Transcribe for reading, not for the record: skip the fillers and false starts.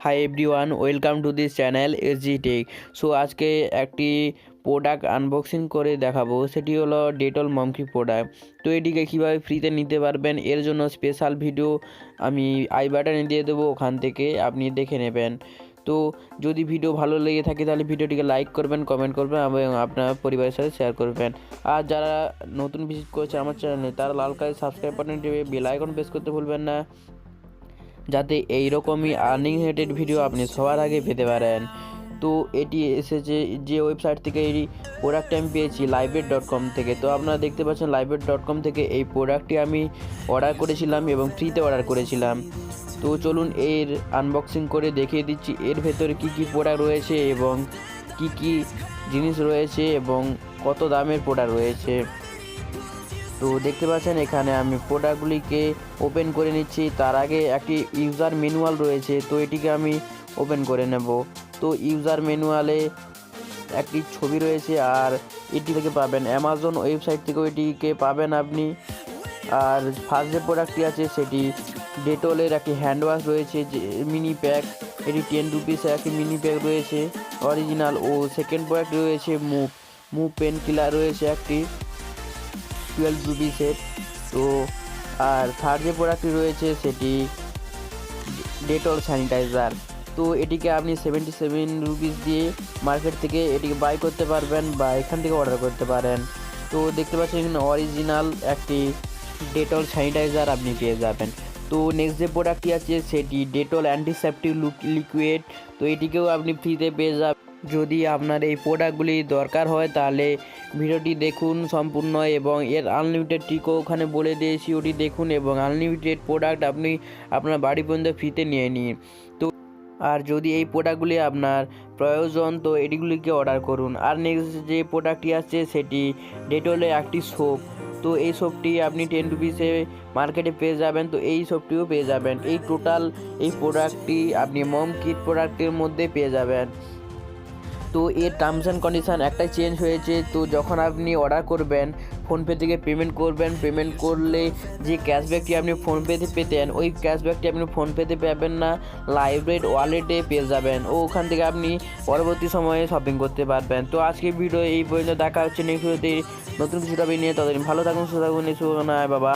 High everyone, welcome to this channel SG tech. So আজকে একটি product unboxing করে দেখাবো, সেটি হলো ডেটল মমকি প্রোডাক্ট। তো এটিকে কীভাবে ফ্রিতে নিতে পারবেন এর জন্য স্পেশাল ভিডিও আমি আই বাটনে দিয়ে দেবো, ওখান থেকে আপনি দেখে নেবেন। তো যদি ভিডিও ভালো লেগে থাকে তাহলে ভিডিওটিকে লাইক করবেন, কমেন্ট করবেন এবং আপনার পরিবারের সাথে শেয়ার করবেন। আর যারা নতুন ভিজিট করছে আমার চ্যানেলে তারা লাল কালার সাবস্ক্রাইব বাটন টিপে বেল আইকন প্রেস করতে ভুলবেন না, যাতে এই রকমই আর্নিং রিলেটেড ভিডিও আপনি সবার আগে পেতে পারেন। তো এটি এসেছে যে ওয়েবসাইট থেকে এই প্রোডাক্টটি আমি পেয়েছি, lybrate.com থেকে। তো আপনারা দেখতে পাচ্ছেন lybrate.com থেকে এই প্রোডাক্টটি আমি অর্ডার করেছিলাম এবং ফ্রিতে অর্ডার করেছিলাম। তো চলুন এর আনবক্সিং করে দেখিয়ে দিচ্ছি এর ভেতরে কী কী প্রোডাক্ট রয়েছে এবং কি কি জিনিস রয়েছে এবং কত দামের প্রোডাক্ট রয়েছে। তো দেখতে পাচ্ছেন এখানে আমি প্রোডাক্টগুলিকে ওপেন করে নিচ্ছি। তার আগে একটি ইউজার ম্যানুয়াল রয়েছে, তো এটিকে আমি ওপেন করে নেব। তো ইউজার ম্যানুয়ালে একটি ছবি রয়েছে আর এটি থেকে পাবেন অ্যামাজন ওয়েবসাইট থেকেও এটিকে পাবেন আপনি। আর ফার্স্ট যে প্রোডাক্টটি আছে সেটি ডেটলের একটি হ্যান্ড ওয়াশ রয়েছে, যে মিনি প্যাক, এটি 10 রুপিসের একটি মিনি প্যাক রয়েছে অরিজিনাল। ও সেকেন্ড প্রোডাক্ট রয়েছে মুভ পেন কিলার রয়েছে একটি 12 রুপিসের। তো আর থার্ড যে প্রোডাক্টটি রয়েছে সেটি ডেটল স্যানিটাইজার। তো এটিকে আপনি 77 রুপিস দিয়ে মার্কেট থেকে এটিকে বাই করতে পারবেন বা এখান থেকে অর্ডার করতে পারেন। তো দেখতে পাচ্ছেন এখানে অরিজিনাল একটি ডেটল স্যানিটাইজার আপনি পেয়ে যাবেন। তো নেক্সট যে প্রোডাক্টটি আছে সেটি ডেটল অ্যান্টিসেপটিক লিকুইড। তো এটিকেও আপনি ফ্রিতে পেয়ে যাবেন। যদি আপনার এই প্রোডাক্টগুলি দরকার হয় তাহলে ভিডিওটি দেখুন সম্পূর্ণ এবং এর আনলিমিটেড ট্রিকও ওখানে বলে দিয়েছি, ওটি দেখুন এবং আনলিমিটেড প্রোডাক্ট আপনি আপনার বাড়ি পর্যন্ত ফ্রিতে নিয়ে নিন। তো আর যদি এই প্রোডাক্টগুলি আপনার প্রয়োজন তো এটিগুলিকে অর্ডার করুন। আর নেক্সট যে প্রোডাক্টটি আছে সেটি ডেটলের একটি সোপ। তো এই সোপটি আপনি 10 রুপিসে মার্কেটে পেয়ে যাবেন। তো এই সোপটিও পেয়ে যাবেন। এই টোটাল এই প্রোডাক্টটি আপনি মম কিট প্রোডাক্টের মধ্যে পেয়ে যাবেন। তো এর টার্মস অ্যান্ড কন্ডিশান একটাই চেঞ্জ হয়েছে। তো যখন আপনি অর্ডার করবেন ফোনপে থেকে পেমেন্ট করবেন, পেমেন্ট করলে যে ক্যাশব্যাকটি আপনি ফোনপেতে পেতেন ওই ক্যাশব্যাকটি আপনি ফোনপেতে পাবেন না, লাইব্রেট ওয়ালেটে পেয়ে যাবেন ও ওখান থেকে আপনি পরবর্তী সময়ে শপিং করতে পারবেন। তো আজকে ভিডিও এই পর্যন্ত, দেখা হচ্ছে নেক্সট ভিডিওতে নতুন কিছু টপিক নিয়ে। ততদিন ভালো থাকুন, সুস্থ থাকুন, বাবা।